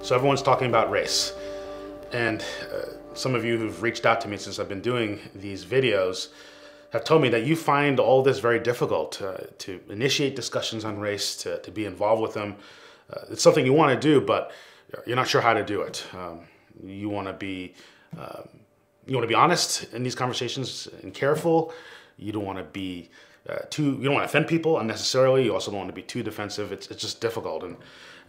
So everyone's talking about race. And some of you who've reached out to me since I've been doing these videos have told me that you find all this very difficult to initiate discussions on race, to be involved with them. It's something you want to do, but you're not sure how to do it. You want to be honest in these conversations and careful. You don't want to be you don't want to offend people unnecessarily. You also don't want to be too defensive. It's just difficult. And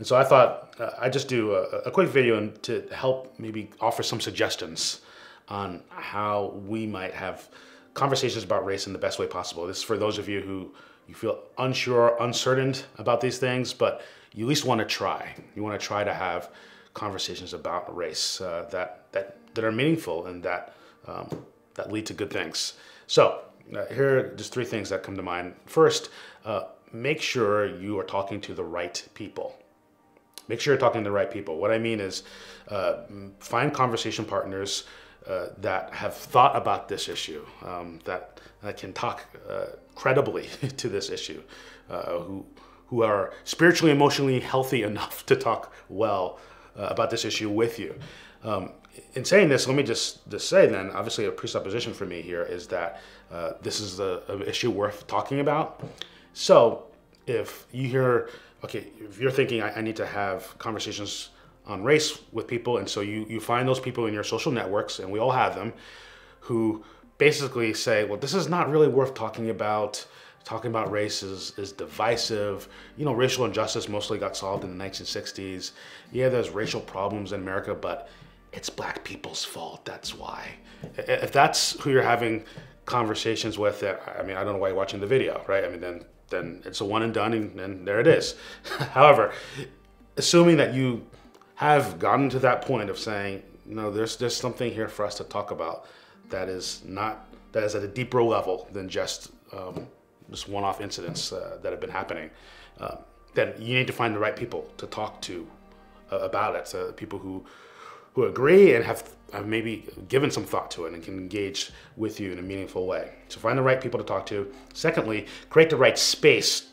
so I thought I'd just do a quick video to help maybe offer some suggestions on how we might have conversations about race in the best way possible. This is for those of you who you feel unsure, uncertain about these things, but you at least want to try. You want to try to have conversations about race that are meaningful and that lead to good things. So here are just three things that come to mind. First, make sure you are talking to the right people. Make sure you're talking to the right people. What I mean is find conversation partners that have thought about this issue, that can talk credibly to this issue, who are spiritually, emotionally healthy enough to talk well about this issue with you. In saying this, let me just say then, obviously a presupposition for me here is that this is an issue worth talking about. So if you hear, okay, if you're thinking I need to have conversations on race with people, and so you find those people in your social networks, and we all have them, who basically say, well, this is not really worth talking about. Talking about race is divisive. You know, racial injustice mostly got solved in the 1960s. Yeah, there's racial problems in America, but it's black people's fault, that's why. If that's who you're having conversations with, I mean, I don't know why you're watching the video, right? I mean, then it's a one and done, and there it is. However, assuming that you have gotten to that point of saying, no, there's something here for us to talk about that is at a deeper level than just one-off incidents that have been happening, then you need to find the right people to talk to about it. People who agree and have maybe given some thought to it and can engage with you in a meaningful way. So find the right people to talk to. Secondly, create the right space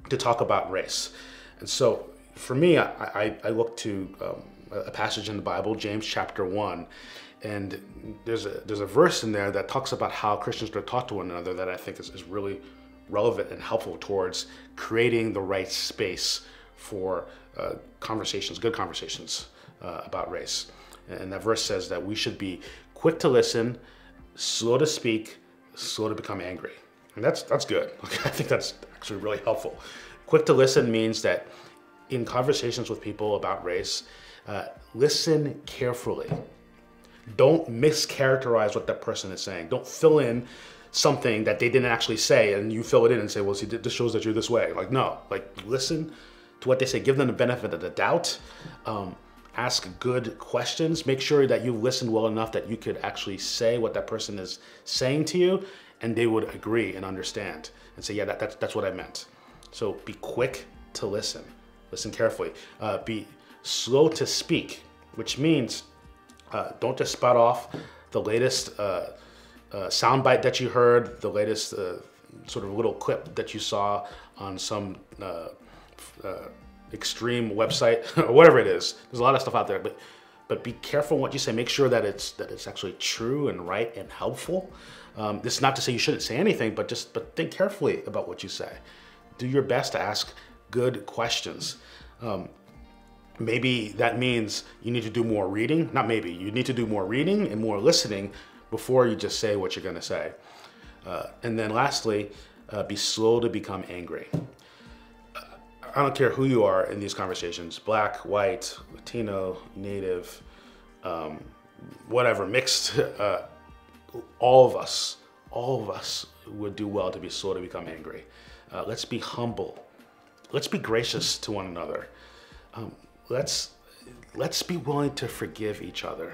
to talk about race. And so for me, I look to a passage in the Bible, James chapter 1, and there's a verse in there that talks about how Christians are taught to one another that I think is really relevant and helpful towards creating the right space for conversations, good conversations about race. And that verse says that we should be quick to listen, slow to speak, slow to become angry. And that's good. Okay, I think that's actually really helpful. Quick to listen means that in conversations with people about race, listen carefully. Don't mischaracterize what that person is saying. Don't fill in something that they didn't actually say and you fill it in and say, well, see, this shows that you're this way. Like, no, like listen to what they say. Give them the benefit of the doubt. Ask good questions. Make sure that you listened well enough that you could actually say what that person is saying to you and they would agree and understand and say, yeah, that's what I meant. So be quick to listen. Listen carefully. Be slow to speak, which means don't just spout off the latest soundbite that you heard, the latest sort of little clip that you saw on some extreme website or whatever it is. There's a lot of stuff out there, but be careful what you say. Make sure that it's actually true and right and helpful. This is not to say you shouldn't say anything, but think carefully about what you say. Do your best to ask good questions. Maybe that means you need to do more reading. Not maybe, you need to do more reading and more listening before you just say what you're gonna say. And then lastly, be slow to become angry. I don't care who you are in these conversations, black, white, Latino, Native, whatever, mixed, all of us would do well to be slow to become angry. Let's be humble. Let's be gracious to one another. Let's be willing to forgive each other.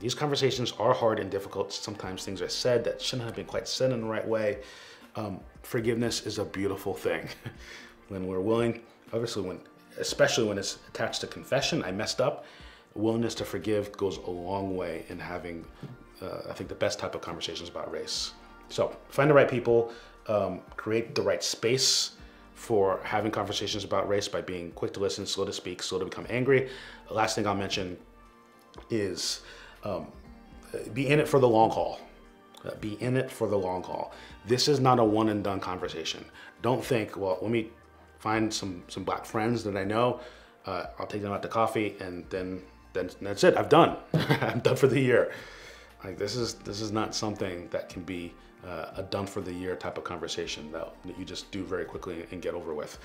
These conversations are hard and difficult. Sometimes things are said that shouldn't have been quite said in the right way. Forgiveness is a beautiful thing. When we're willing, obviously especially when it's attached to confession, I messed up, willingness to forgive goes a long way in having, I think, the best type of conversations about race. So find the right people, create the right space for having conversations about race by being quick to listen, slow to speak, slow to become angry. The last thing I'll mention is be in it for the long haul. Be in it for the long haul. This is not a one and done conversation. Don't think, well, let me find some black friends that I know. I'll take them out to coffee, and then that's it. I'm done. I'm done for the year. Like this is not something that can be a done for the year type of conversation that you just do very quickly and get over with.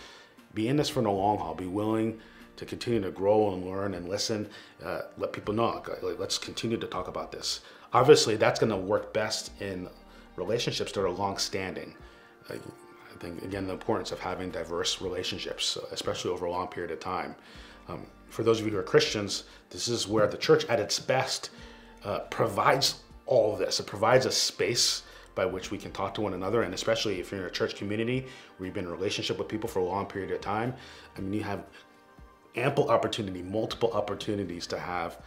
Be in this for the long haul. Be willing to continue to grow and learn and listen. Let people know. Like, let's continue to talk about this. Obviously, that's going to work best in relationships that are long-standing. I think, again, the importance of having diverse relationships, especially over a long period of time. For those of you who are Christians, this is where the church at its best provides all of this. It provides a space by which we can talk to one another, and especially if you're in a church community where you've been in a relationship with people for a long period of time, I mean, you have ample opportunity, multiple opportunities to have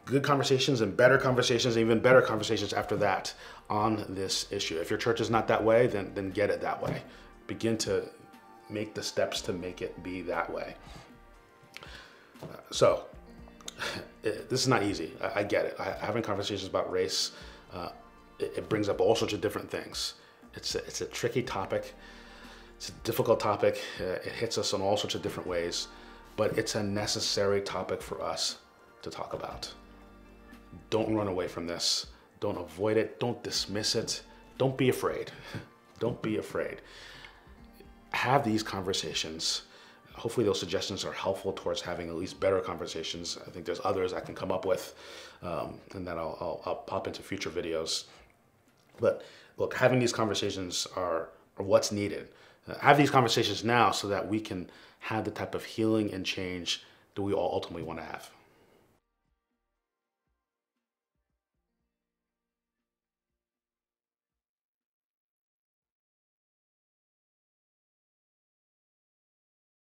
good conversations and better conversations, and even better conversations after that on this issue. If your church is not that way, then get it that way. Begin to make the steps to make it be that way. So this is not easy. I get it. Having conversations about race, it brings up all sorts of different things. It's a tricky topic. It's a difficult topic. It hits us in all sorts of different ways, but it's a necessary topic for us to talk about. Don't run away from this. Don't avoid it. Don't dismiss it. Don't be afraid. Don't be afraid. Have these conversations. Hopefully those suggestions are helpful towards having at least better conversations. I think there's others I can come up with, and that I'll pop into future videos. But look, having these conversations are what's needed. Have these conversations now so that we can have the type of healing and change that we all ultimately want to have.